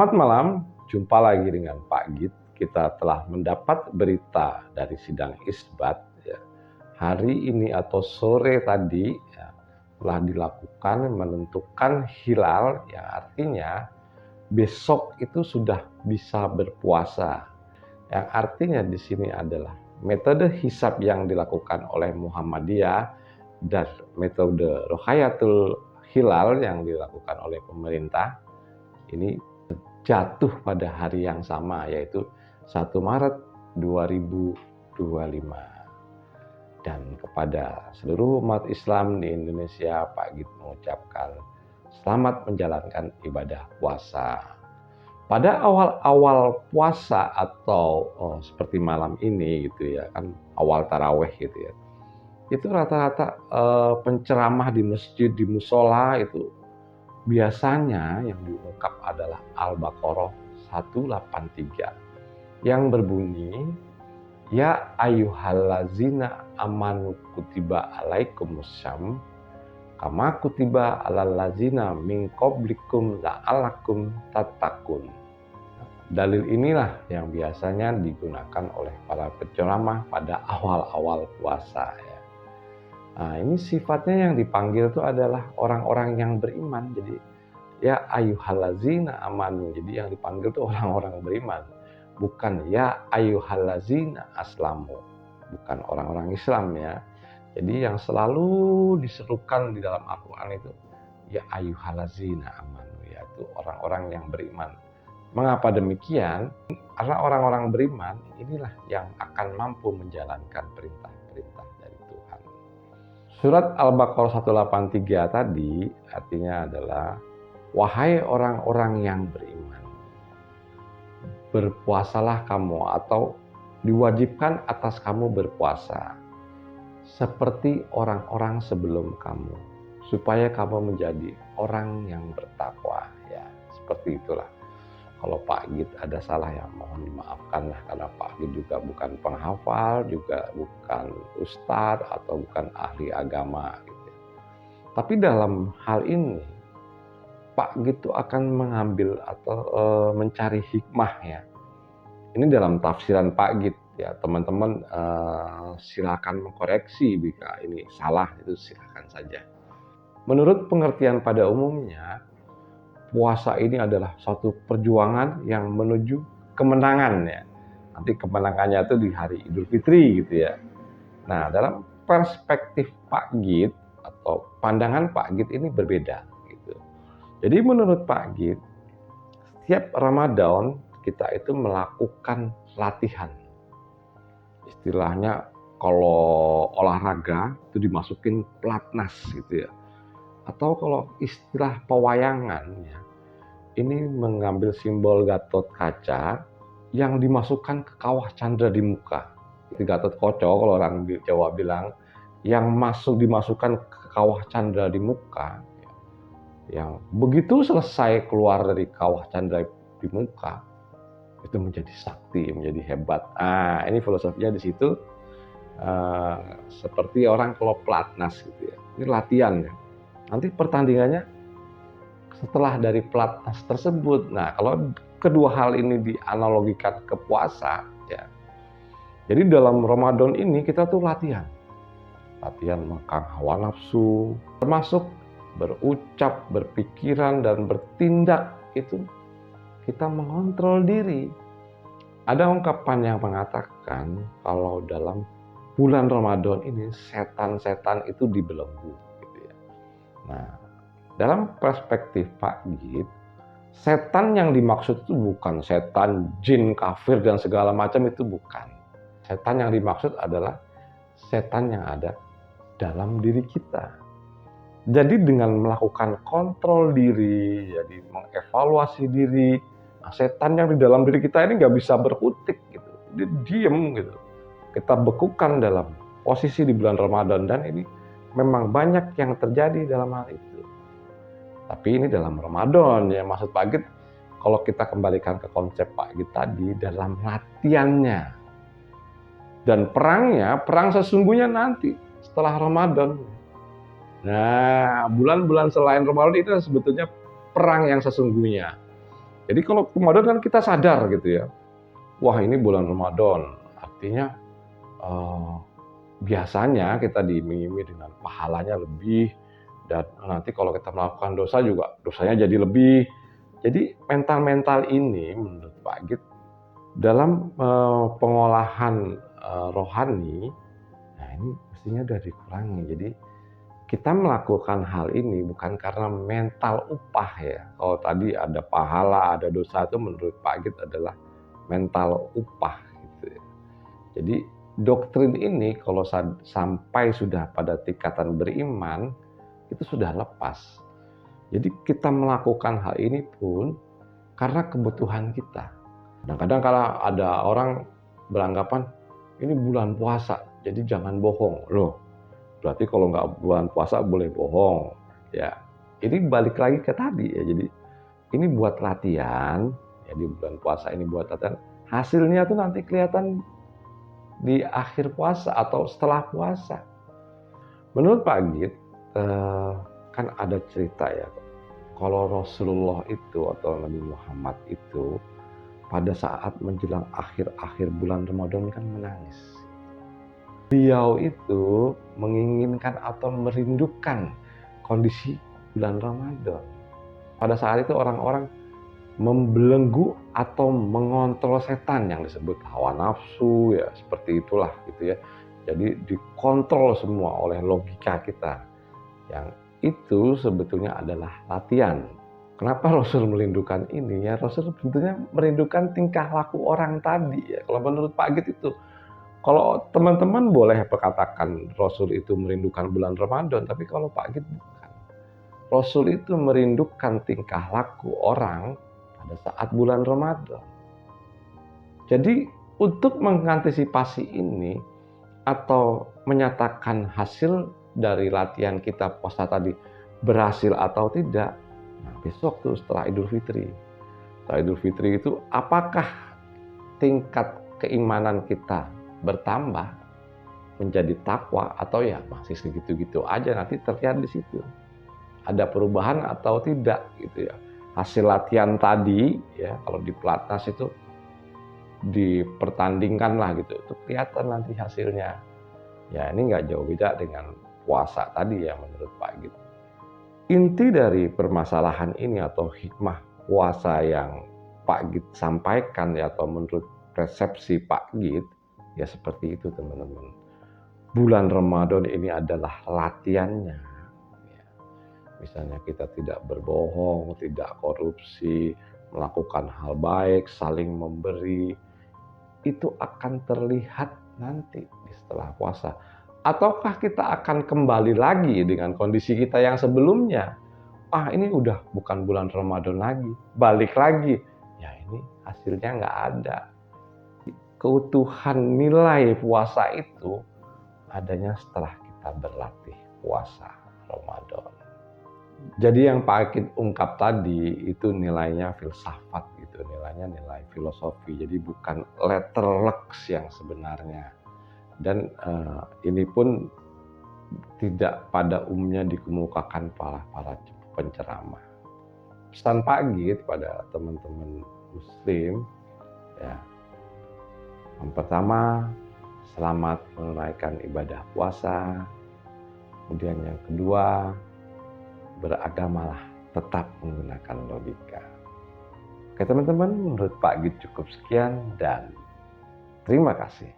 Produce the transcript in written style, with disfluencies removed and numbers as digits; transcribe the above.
Selamat malam, jumpa lagi dengan Pak Git. Kita telah mendapat berita dari sidang isbat ya. Hari ini atau sore tadi ya, telah dilakukan menentukan hilal, yang artinya besok itu sudah bisa berpuasa. Yang artinya di sini adalah metode hisab yang dilakukan oleh Muhammadiyah dan metode Rohayatul Hilal yang dilakukan oleh pemerintah ini jatuh pada hari yang sama, yaitu 1 Maret 2025. Dan kepada seluruh umat Islam di Indonesia, Pak Git mengucapkan selamat menjalankan ibadah puasa. Pada awal-awal puasa atau seperti malam ini gitu ya, kan awal taraweh gitu ya. Itu rata-rata penceramah di masjid, di musola itu biasanya yang diungkap adalah Al-Baqarah 183 yang berbunyi, Ya ayyuhallazina amanu kutiba alaikumussyam kama kutiba alal ladzina min qablikum la'allakum tattaqun. Dalil inilah yang biasanya digunakan oleh para penceramah pada awal-awal puasa ya. Nah, ini sifatnya yang dipanggil itu adalah orang-orang yang beriman. Jadi ya ayyuhallazina amanu. Jadi yang dipanggil itu orang-orang beriman. Bukan ya ayyuhallazina aslamu. Bukan orang-orang Islam ya. Jadi yang selalu diserukan di dalam Al-Quran itu ya ayyuhallazina amanu, yaitu orang-orang yang beriman. Mengapa demikian? Karena orang-orang beriman inilah yang akan mampu menjalankan perintah-perintah dari Tuhan. Surat Al-Baqarah 183 tadi artinya adalah, wahai orang-orang yang beriman, berpuasalah kamu atau diwajibkan atas kamu berpuasa seperti orang-orang sebelum kamu, supaya kamu menjadi orang yang bertakwa. Ya, seperti itulah. Kalau Pak Git ada salah ya mohon dimaafkan lah, karena Pak Git juga bukan penghafal, juga bukan ustadz atau bukan ahli agama gitu. Tapi dalam hal ini Pak Git itu akan mengambil atau mencari hikmah ya. Ini dalam tafsiran Pak Git ya, teman-teman silakan mengkoreksi jika ini salah, itu silakan saja. Menurut pengertian pada umumnya, puasa ini adalah suatu perjuangan yang menuju kemenangan ya. Nanti kemenangannya itu di hari Idul Fitri gitu ya. Nah, dalam perspektif Pak Git atau pandangan Pak Git ini berbeda gitu. Jadi menurut Pak Git, setiap Ramadan kita itu melakukan latihan. Istilahnya kalau olahraga itu dimasukin pelatnas gitu ya. Atau kalau istilah pewayangan ya, ini mengambil simbol Gatot Kaca yang dimasukkan ke kawah candra di muka. Itu Gatot Kaca kalau orang Jawa bilang, yang dimasukkan ke kawah candra di muka, yang begitu selesai keluar dari kawah candra di muka, itu menjadi sakti, menjadi hebat. Ah, ini filosofinya di situ. Seperti orang kalau pelatnas gitu ya. Ini latihan ya. Nanti pertandingannya setelah dari pelatnas tersebut. Nah, kalau kedua hal ini dianalogikan ke puasa ya. Jadi dalam Ramadan ini kita tuh latihan mengekang hawa nafsu, termasuk berucap, berpikiran dan bertindak itu kita mengontrol diri. Ada ungkapan yang mengatakan kalau dalam bulan Ramadan ini setan-setan itu dibelenggu gitu ya. Nah, dalam perspektif Pak Git, setan yang dimaksud itu bukan setan jin kafir dan segala macam, itu bukan. Setan yang dimaksud adalah setan yang ada dalam diri kita. Jadi dengan melakukan kontrol diri, jadi mengevaluasi diri, nah, setan yang di dalam diri kita ini nggak bisa berkutik gitu, dia diem gitu. Kita bekukan dalam posisi di bulan Ramadan, dan ini memang banyak yang terjadi dalam hal itu. Tapi ini dalam Ramadan ya, maksud Pak Git kalau kita kembalikan ke konsep Pak Git tadi, dalam latihannya dan perangnya, perang sesungguhnya nanti setelah Ramadan. Nah, bulan-bulan selain Ramadan itu sebetulnya perang yang sesungguhnya. Jadi kalau Ramadan kan kita sadar gitu ya, wah ini bulan Ramadan, artinya biasanya kita diiming-imingi dengan pahalanya lebih, dan nanti kalau kita melakukan dosa juga dosanya jadi lebih. Jadi mental-mental ini menurut Pak Git dalam pengolahan rohani, nah ini mestinya udah dikurangi. Jadi kita melakukan hal ini bukan karena mental upah ya. Kalau tadi ada pahala, ada dosa, itu menurut Pak Git adalah mental upah gitu ya. Jadi doktrin ini kalau sampai sudah pada tingkatan beriman, itu sudah lepas. Jadi kita melakukan hal ini pun karena kebutuhan kita. Kadang-kadang kalau ada orang beranggapan ini bulan puasa, jadi jangan bohong. Loh, berarti kalau nggak bulan puasa boleh bohong. Ya, ini balik lagi ke tadi ya. Jadi ini buat latihan, ya di bulan puasa ini buat latihan. Hasilnya tuh nanti kelihatan di akhir puasa atau setelah puasa. Menurut Pak Git, kan ada cerita ya, kalau Rasulullah itu atau Nabi Muhammad itu pada saat menjelang akhir-akhir bulan Ramadan kan menangis. Beliau itu menginginkan atau merindukan kondisi bulan Ramadan. Pada saat itu orang-orang membelenggu atau mengontrol setan yang disebut hawa nafsu ya, seperti itulah gitu ya. Jadi dikontrol semua oleh logika kita, yang itu sebetulnya adalah latihan. Kenapa Rasul merindukan ini ya? Rasul sebetulnya merindukan tingkah laku orang tadi ya. Kalau menurut Pak Git itu, kalau teman-teman boleh berkatakan Rasul itu merindukan bulan Ramadan, tapi kalau Pak Git bukan. Rasul itu merindukan tingkah laku orang pada saat bulan Ramadan. Jadi untuk mengantisipasi ini atau menyatakan hasil dari latihan kita puasa tadi berhasil atau tidak, nah besok tuh setelah Idul Fitri. Setelah Idul Fitri itu apakah tingkat keimanan kita bertambah menjadi takwa atau ya masih segitu-gitu aja, nanti terlihat di situ. Ada perubahan atau tidak gitu ya. Hasil latihan tadi ya, kalau di pelatnas itu dipertandingkan lah gitu, itu kelihatan nanti hasilnya. Ya ini nggak jauh beda dengan puasa tadi ya menurut Pak Git. Inti dari permasalahan ini atau hikmah puasa yang Pak Git sampaikan ya, atau menurut persepsi Pak Git ya seperti itu teman-teman. Bulan Ramadan ini adalah latihannya. Misalnya kita tidak berbohong, tidak korupsi, melakukan hal baik, saling memberi, itu akan terlihat nanti setelah puasa. Ataukah kita akan kembali lagi dengan kondisi kita yang sebelumnya? Ini udah bukan bulan Ramadan lagi, balik lagi. Ya ini hasilnya nggak ada. Keutuhan nilai puasa itu adanya setelah kita berlatih puasa Ramadan. Jadi yang Pak Git ungkap tadi itu nilainya filsafat gitu, nilainya nilai filosofi. Jadi bukan letterleks yang sebenarnya. Dan ini pun tidak pada umumnya dikemukakan para penceramah. Pesan Pak Git pada teman-teman Muslim ya, yang pertama, selamat menunaikan ibadah puasa. Kemudian yang kedua, beragamalah tetap menggunakan logika. Oke teman-teman, menurut Pak Git cukup sekian dan terima kasih.